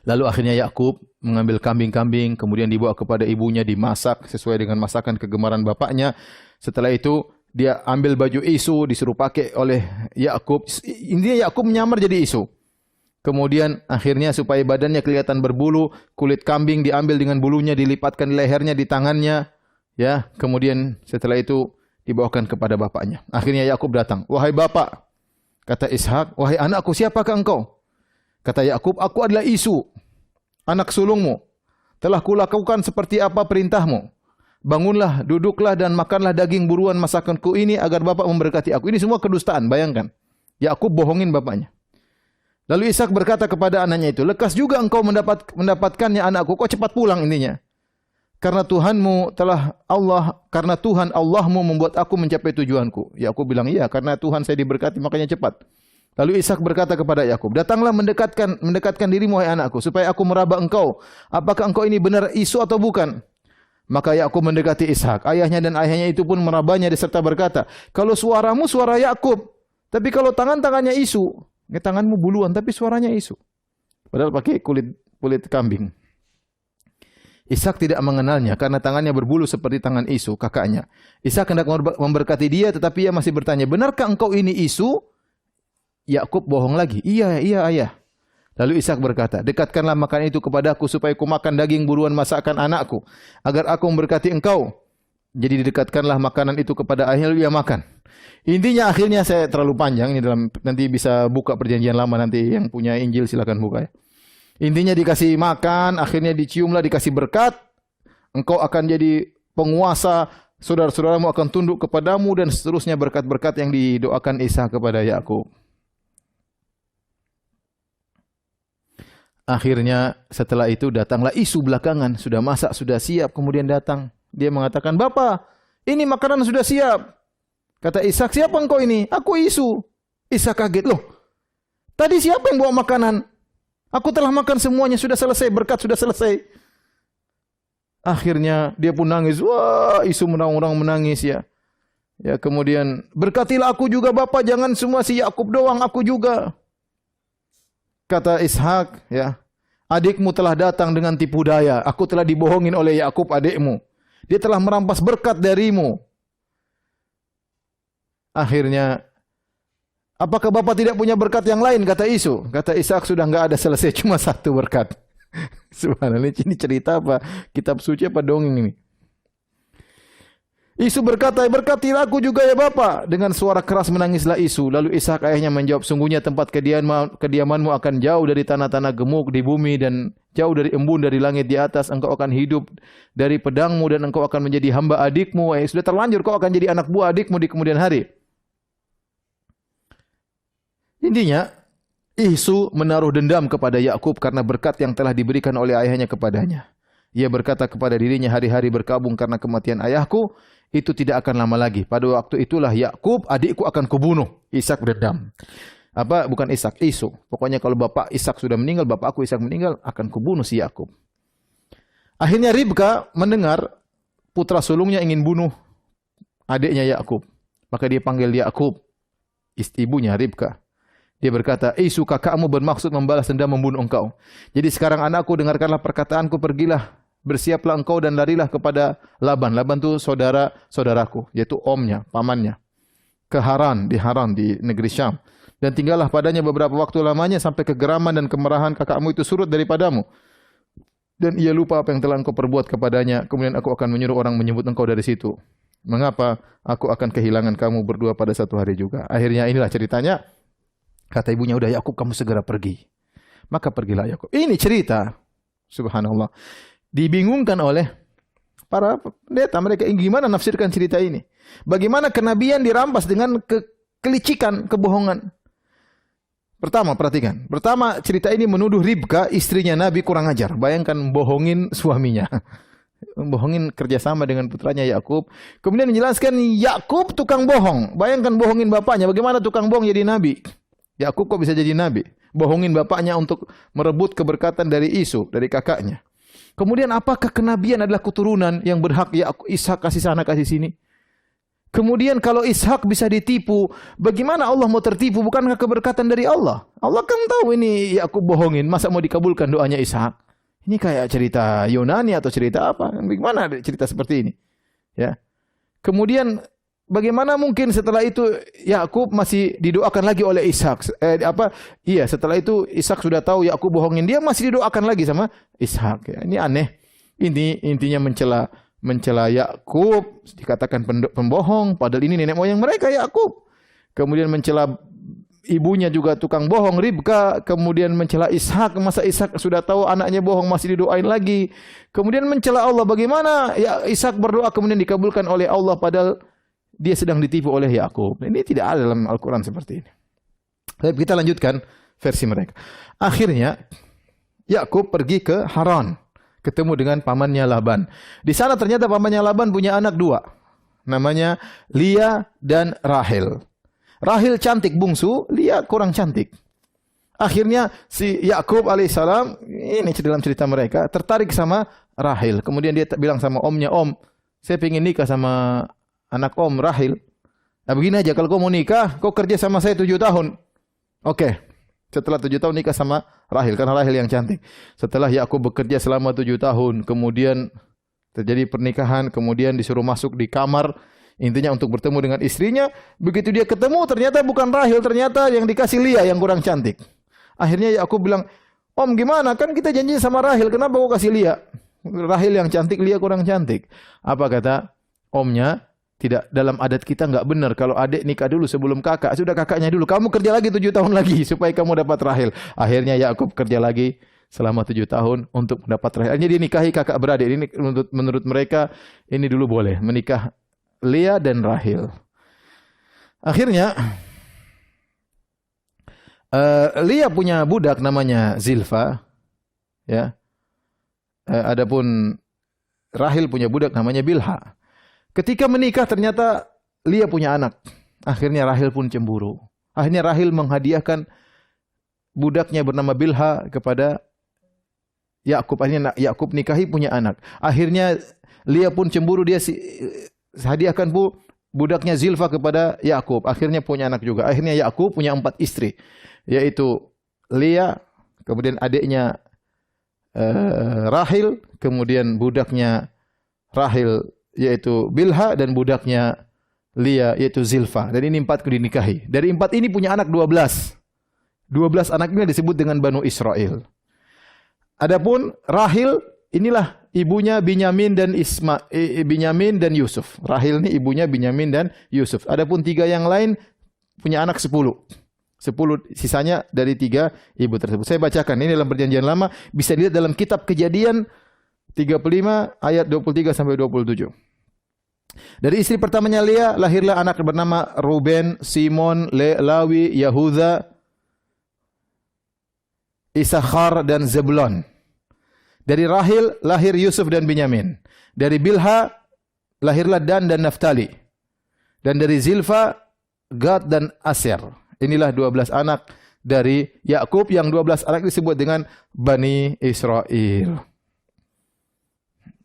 Lalu akhirnya Yakub mengambil kambing-kambing, kemudian dibawa kepada ibunya, dimasak sesuai dengan masakan kegemaran bapaknya. Setelah itu dia ambil baju Isu, disuruh pakai oleh Yakub. Intinya Yakub menyamar jadi Isu. Kemudian akhirnya supaya badannya kelihatan berbulu, kulit kambing diambil dengan bulunya, dilipatkan di lehernya, di tangannya. Ya, kemudian setelah itu dibawakan kepada bapaknya. Akhirnya Yakub datang. Wahai bapak, kata Ishak, wahai anakku, siapakah engkau? Kata Yakub, aku adalah Isu, anak sulungmu. Telah kulakukan seperti apa perintahmu. Bangunlah, duduklah dan makanlah daging buruan masakanku ini agar bapak memberkati aku. Ini semua kedustaan, bayangkan. Yakub bohongin bapaknya. Lalu Ishak berkata kepada anaknya itu, lekas juga engkau mendapatkannya anakku, kau cepat pulang intinya. Karena Tuhan Allahmu membuat aku mencapai tujuanku. Yakub bilang, iya, karena Tuhan saya diberkati makanya cepat. Lalu Ishak berkata kepada Yakub, datanglah mendekatkan dirimu wahai anakku, supaya aku meraba engkau. Apakah engkau ini benar Isu atau bukan? Maka Yakub mendekati Ishak. Ayahnya dan ayahnya itu pun merabanya serta berkata, kalau suaramu suara Yakub, tapi kalau tangannya Isu, tanganmu buluan tapi suaranya Isu. Padahal pakai kulit kambing. Ishak tidak mengenalnya karena tangannya berbulu seperti tangan Isu, kakaknya. Ishak hendak memberkati dia, tetapi ia masih bertanya, benarkah engkau ini Isu? Yakub bohong lagi. Iya, ayah. Lalu Ishak berkata, dekatkanlah makanan itu kepadaku supaya ku makan daging buruan masakan anakku, agar aku memberkati engkau. Jadi didekatkanlah makanan itu kepada ayahnya, lalu ia makan. Intinya akhirnya saya terlalu panjang ini nanti bisa buka perjanjian lama, nanti yang punya Injil silakan buka ya. Intinya dikasih makan, akhirnya diciumlah, dikasih berkat. Engkau akan jadi penguasa, saudara-saudaramu akan tunduk kepadamu dan seterusnya berkat-berkat yang didoakan Ishak kepada Yakub. Akhirnya setelah itu datanglah Isu belakangan, sudah masak, sudah siap, kemudian datang. Dia mengatakan, "Bapak, ini makanan sudah siap." Kata Ishak, "Siapa engkau ini?" "Aku Isu." Ishak kaget, "Loh, tadi siapa yang bawa makanan? Aku telah makan semuanya, sudah selesai, berkat sudah selesai." Akhirnya dia pun nangis. Wah, Isu orang menangis ya. Ya, kemudian, "Berkatilah aku juga Bapak, jangan semua si Yakub doang, aku juga." Kata Ishak, ya, adikmu telah datang dengan tipu daya. Aku telah dibohongin oleh Yakub adikmu. Dia telah merampas berkat darimu. Akhirnya, apakah Bapak tidak punya berkat yang lain? Kata Isu. Kata Ishak, sudah enggak ada, selesai, cuma satu berkat. Subhanallah, ini cerita apa? Kitab suci apa dongeng ini? Isu berkata, "Berkatilah aku juga ya Bapak." Dengan suara keras menangislah Isu. Lalu Ishak ayahnya menjawab, "Sungguhnya tempat kediamanmu akan jauh dari tanah-tanah gemuk di bumi dan jauh dari embun dari langit di atas. Engkau akan hidup dari pedangmu dan engkau akan menjadi hamba adikmu. Sudah terlanjur, kau akan jadi anak buah adikmu di kemudian hari." Intinya, Isu menaruh dendam kepada Yakub karena berkat yang telah diberikan oleh ayahnya kepadanya. Ia berkata kepada dirinya, hari-hari berkabung karena kematian ayahku. itu tidak akan lama lagi. Pada waktu itulah Yakub, adikku akan kubunuh. Ishak berdendam. Bukan Ishak, Isu. Pokoknya kalau bapak Ishak sudah meninggal, bapak aku Ishak meninggal, akan kubunuh si Yakub. Akhirnya Ribka mendengar putra sulungnya ingin bunuh adiknya Yakub. Maka dia panggil Yakub, ibunya Ribka. Dia berkata, Isu kakakmu bermaksud membalas dendam membunuh engkau. Jadi sekarang anakku, dengarkanlah perkataanku, pergilah, bersiaplah engkau dan larilah kepada Laban. Laban itu saudaraku, yaitu omnya, pamannya. Ke Haran di negeri Syam. Dan tinggallah padanya beberapa waktu lamanya sampai kegeraman dan kemarahan kakakmu itu surut daripadamu. Dan ia lupa apa yang telah engkau perbuat kepadanya. Kemudian aku akan menyuruh orang menyebut engkau dari situ. Mengapa aku akan kehilangan kamu berdua pada satu hari juga. Akhirnya inilah ceritanya. Kata ibunya, udah Yakub kamu segera pergi. Maka pergilah Yakub. Ini cerita. Subhanallah. Dibingungkan oleh para pendeta. Mereka gimana nafsirkan cerita ini. Bagaimana kenabian dirampas dengan kelicikan, kebohongan. Pertama, perhatikan. Pertama, cerita ini menuduh Ribka, istrinya Nabi, kurang ajar. Bayangkan bohongin suaminya. Bohongin kerjasama dengan putranya Yakub. Kemudian menjelaskan Yakub tukang bohong. Bayangkan bohongin bapaknya. Bagaimana tukang bohong jadi Nabi? Yakub kok bisa jadi Nabi? Bohongin bapaknya untuk merebut keberkatan dari Isu, dari kakaknya. Kemudian apakah kenabian adalah keturunan yang berhak Ishak kasih sana kasih sini? Kemudian kalau Ishak bisa ditipu, bagaimana Allah mau tertipu? Bukankah keberkatan dari Allah? Allah kan tahu ini Yakub bohongin, masa mau dikabulkan doanya Ishak? Ini kayak cerita Yunani atau cerita apa? Bagaimana cerita seperti ini? Ya. Kemudian bagaimana mungkin setelah itu Yakub masih didoakan lagi oleh Ishak? Setelah itu Ishak sudah tahu Yakub bohongin, dia masih didoakan lagi sama Ishak. Ya, ini aneh. Ini intinya mencela Yakub, dikatakan pembohong, padahal ini nenek moyang mereka Yakub. Kemudian mencela ibunya juga tukang bohong, Ribka. Kemudian mencela Ishak, masa Ishak sudah tahu anaknya bohong masih didoain lagi. Kemudian mencela Allah, bagaimana ya Ishak berdoa kemudian dikabulkan oleh Allah padahal dia sedang ditipu oleh Yakub. Ini tidak ada dalam Al-Quran seperti ini. Tapi kita lanjutkan versi mereka. Akhirnya Yakub pergi ke Haran, ketemu dengan pamannya Laban. Di sana ternyata pamannya Laban punya anak dua. Namanya Lia dan Rahel. Rahel cantik bungsu, Lia kurang cantik. Akhirnya si Yakub alaihissalam, ini dalam cerita mereka, tertarik sama Rahel. Kemudian dia bilang sama omnya, Om, saya ingin nikah sama anak Om Rahel. Nah begini aja, kalau kau mau nikah, kau kerja sama saya 7 tahun. Oke. Setelah 7 tahun nikah sama Rahel, karena Rahel yang cantik. Setelah Yakub bekerja selama 7 tahun, kemudian terjadi pernikahan, kemudian disuruh masuk di kamar, intinya untuk bertemu dengan istrinya. Begitu dia ketemu, ternyata bukan Rahel, ternyata yang dikasih Lia yang kurang cantik. Akhirnya Yakub bilang, Om gimana? Kan kita janji sama Rahel, kenapa kau kasih Lia? Rahel yang cantik, Lia kurang cantik. Apa kata omnya? Tidak, dalam adat kita enggak benar kalau adik nikah dulu sebelum kakak. Sudah kakaknya dulu. Kamu kerja lagi 7 tahun lagi supaya kamu dapat Rahel. Akhirnya Yakub kerja lagi selama 7 tahun untuk mendapat Rahel. Akhirnya dia nikahi kakak beradik. Ini menurut mereka ini dulu boleh menikah Lia dan Rahel. Akhirnya Lia punya budak namanya Zilfa, ya. Adapun Rahel punya budak namanya Bilha. Ketika menikah ternyata Lia punya anak. Akhirnya Rahel pun cemburu. Akhirnya Rahel menghadiahkan budaknya bernama Bilha kepada Yakub. Akhirnya Yakub nikahi punya anak. Akhirnya Lia pun cemburu, dia hadiahkan budaknya Zilfa kepada Yakub. Akhirnya punya anak juga. Akhirnya Yakub punya 4 istri, yaitu Lia, kemudian adiknya Rahel, kemudian budaknya Rahel yaitu Bilha, dan budaknya Lia yaitu Zilfa. Dan ini 4 dinikahi. Dari 4 ini punya anak 12. 12 anak ini disebut dengan Banu Israel. Adapun Rahel, inilah ibunya Binyamin dan Yusuf. Rahel ini ibunya Binyamin dan Yusuf. Adapun 3 yang lain punya anak 10. 10 sisanya dari 3 ibu tersebut. Saya bacakan ini dalam Perjanjian Lama, bisa dilihat dalam kitab Kejadian 35 ayat 23 sampai 27. Dari istri pertamanya Lia lahirlah anak bernama Ruben, Simon, Lawi, Yahuda, Isakhar dan Zebulon. Dari Rahel lahir Yusuf dan Binyamin. Dari Bilha lahirlah Dan dan Naftali. Dan dari Zilfa, Gad dan Aser. Inilah 12 anak dari Yakub, yang 12 anak disebut dengan Bani Israel.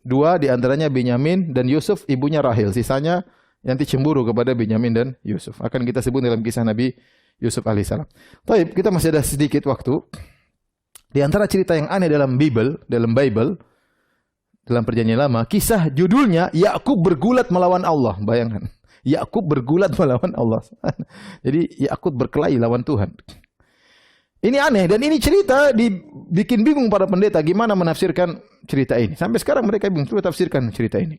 2 di antaranya Benyamin dan Yusuf, ibunya Rahil. Sisanya nanti cemburu kepada Benyamin dan Yusuf. Akan kita sebut dalam kisah Nabi Yusuf alaihissalam. Baik, kita masih ada sedikit waktu. Di antara cerita yang aneh dalam Bible, dalam Perjanjian Lama, kisah judulnya Yakub bergulat melawan Allah. Bayangkan, Yakub bergulat melawan Allah. Jadi Yakub berkelahi lawan Tuhan. Ini aneh dan ini cerita dibikin bingung para pendeta gimana menafsirkan cerita ini. Sampai sekarang mereka bingung coba tafsirkan cerita ini.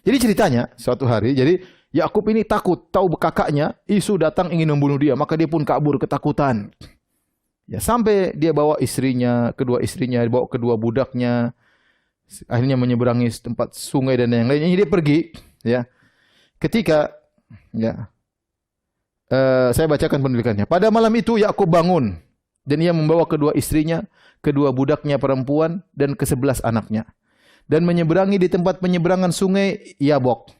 Jadi ceritanya suatu hari, jadi Yakub ini takut tahu kakaknya Isu datang ingin membunuh dia, maka dia pun kabur ketakutan. Ya, sampai dia bawa istrinya, kedua bawa kedua budaknya, akhirnya menyeberangi tempat sungai dan yang lainnya. Dia pergi, ya. Ketika, ya, saya bacakan penulisannya. Pada malam itu Yakub bangun dan ia membawa kedua istrinya, kedua budaknya perempuan dan ke-11 anaknya, dan menyeberangi di tempat penyeberangan sungai Yabok.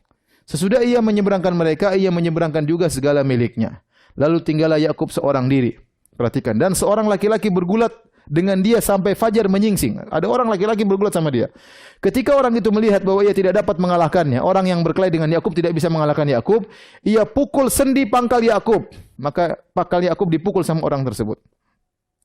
Sesudah ia menyeberangkan mereka, ia menyeberangkan juga segala miliknya. Lalu tinggallah Yakub seorang diri. Perhatikan, dan seorang laki-laki bergulat dengan dia sampai fajar menyingsing. Ada orang laki-laki bergulat sama dia. Ketika orang itu melihat bahwa ia tidak dapat mengalahkannya, orang yang berkelahi dengan Yakub tidak bisa mengalahkan Yakub, ia pukul sendi pangkal Yakub. Maka pangkal Yakub dipukul sama orang tersebut.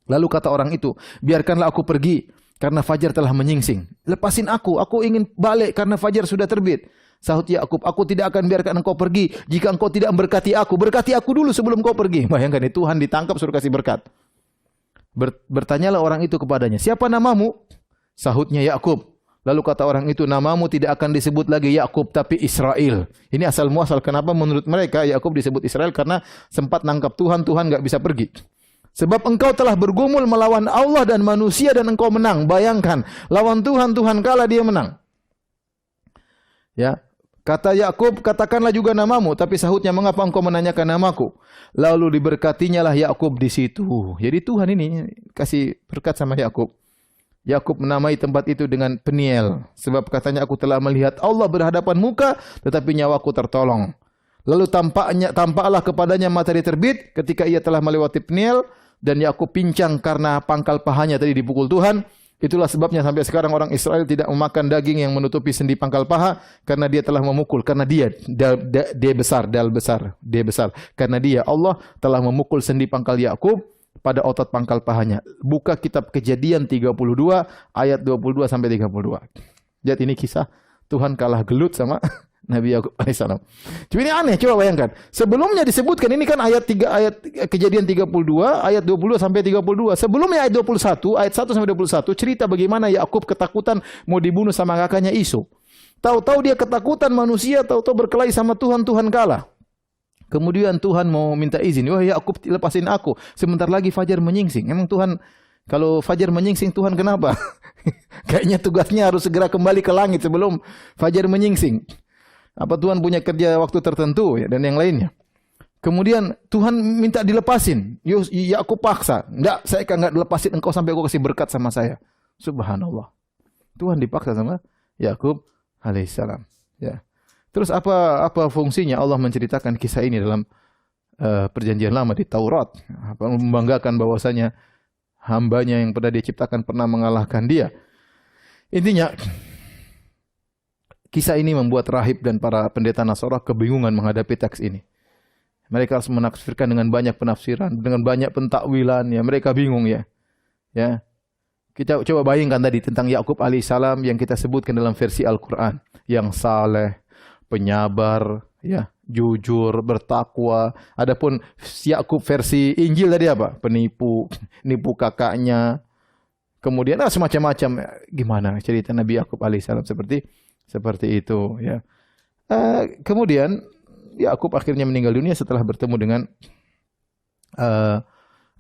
Lalu kata orang itu, biarkanlah aku pergi karena fajar telah menyingsing. Lepasin aku ingin balik karena fajar sudah terbit. Sahut Yakub, aku tidak akan biarkan engkau pergi jika engkau tidak memberkati aku. Berkati aku dulu sebelum kau pergi. Bayangkan, Tuhan ditangkap suruh kasih berkat. Bertanyalah orang itu kepadanya, siapa namamu? Sahutnya Yakub. Lalu kata orang itu, namamu tidak akan disebut lagi Yakub tapi Israel. Ini asal muasal kenapa menurut mereka Yakub disebut Israel, karena sempat nangkap Tuhan enggak bisa pergi. Sebab engkau telah bergumul melawan Allah dan manusia dan engkau menang. Bayangkan, lawan Tuhan kalah, dia menang. Ya, kata Yakub, katakanlah juga namamu, tapi sahutnya, mengapa engkau menanyakan namaku? Lalu diberkatinya lah Yakub di situ. Jadi Tuhan ini kasih berkat sama Yakub. Yakub menamai tempat itu dengan Peniel, sebab katanya, aku telah melihat Allah berhadapan muka, tetapi nyawaku tertolong. Lalu tampaklah kepadanya matahari terbit ketika ia telah melewati Peniel, dan Yakub pincang karena pangkal pahanya tadi dipukul Tuhan. Itulah sebabnya sampai sekarang orang Israel tidak memakan daging yang menutupi sendi pangkal paha, karena dia telah memukul, karena dia besar. Karena dia, Allah telah memukul sendi pangkal Yakub pada otot pangkal pahanya. Buka kitab Kejadian 32 ayat 22 sampai 32. Lihat, ini kisah Tuhan kalah gelut sama Nabi Yakub alaihissalam. Cuma ini aneh, coba bayangkan. Sebelumnya disebutkan, ini kan ayat Kejadian 32 ayat 20 sampai 32. Sebelumnya ayat 21, ayat 1 sampai 21 cerita bagaimana Yakub ketakutan mau dibunuh sama kakaknya Isu. Tahu-tahu dia ketakutan manusia, tahu-tahu berkelahi sama Tuhan kalah. Kemudian Tuhan mau minta izin, wah Yakub, lepasin aku, sebentar lagi fajar menyingsing. Emang Tuhan kalau fajar menyingsing, Tuhan kenapa? Kayaknya tugasnya harus segera kembali ke langit sebelum fajar menyingsing. Apa Tuhan punya kerja waktu tertentu, ya, dan yang lainnya. Kemudian Tuhan minta dilepasin. Yakub paksa. Enggak, saya enggak dilepasin engkau sampai engkau kasih berkat sama saya. Subhanallah. Tuhan dipaksa sama Yakub alaihissalam. Ya. Terus apa fungsinya Allah menceritakan kisah ini dalam Perjanjian Lama di Taurat? Membanggakan bahwasanya hambanya yang pernah diciptakan pernah mengalahkan dia. Intinya, kisah ini membuat rahib dan para pendeta Nasara kebingungan menghadapi teks ini. Mereka harus menafsirkan dengan banyak penafsiran, dengan banyak pentakwilan, ya. Mereka bingung, ya. Ya. Kita coba bayangkan tadi tentang Yakub alaihissalam yang kita sebutkan dalam versi Al-Quran, yang saleh, penyabar, ya, jujur, bertakwa. Adapun Yakub versi Injil tadi apa? Penipu, nipu kakaknya. Kemudian semacam-macam. Gimana cerita Nabi Yakub alaihissalam seperti itu, ya. Kemudian Yakub akhirnya meninggal dunia setelah bertemu dengan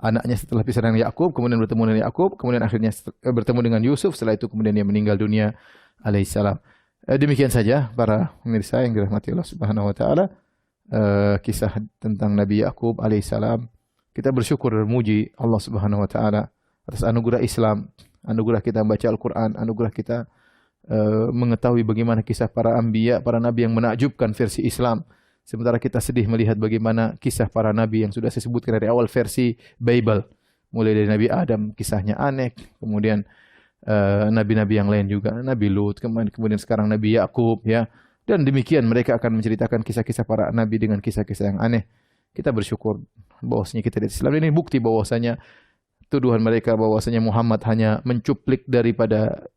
anaknya, setelah pisah dengan Yakub, kemudian bertemu dengan Yakub, kemudian akhirnya bertemu dengan Yusuf, setelah itu kemudian dia meninggal dunia alaihissalam. Demikian saja para pemirsa yang dirahmati Allah Subhanahu wa taala, kisah tentang Nabi Yakub alaihissalam. Kita bersyukur dan memuji Allah Subhanahu wa taala atas anugerah Islam, anugerah kita membaca Al-Qur'an, anugerah kita mengetahui bagaimana kisah para anbiya, para nabi yang menakjubkan versi Islam. Sementara kita sedih melihat bagaimana kisah para nabi yang sudah saya sebutkan dari awal versi Bible. Mulai dari Nabi Adam, kisahnya aneh. Kemudian nabi-nabi yang lain juga, Nabi Lut, kemudian sekarang Nabi Yakub, ya. Dan demikian mereka akan menceritakan kisah-kisah para nabi dengan kisah-kisah yang aneh. Kita bersyukur bahwasanya kita di Islam ini bukti bahwasanya tuduhan mereka bahwasanya Muhammad hanya mencuplik daripada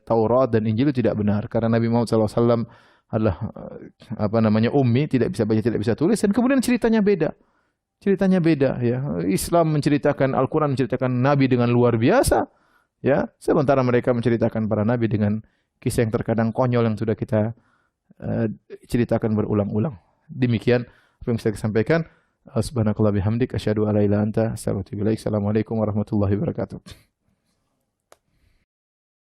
Taurat dan Injil itu tidak benar, karena Nabi Muhammad SAW adalah ummi, tidak bisa baca, tidak bisa tulis, dan kemudian ceritanya beda. Ceritanya beda, ya. Islam menceritakan, Al-Quran menceritakan Nabi dengan luar biasa, ya. Sementara mereka menceritakan para Nabi dengan kisah yang terkadang konyol yang sudah kita ceritakan berulang-ulang. Demikian apa yang bisa saya sampaikan. Subhanakallah bihamdik, asyhadu an la ilaha illa anta, astaghfiruka wa atubu ilaik. Assalamualaikum warahmatullahi wabarakatuh.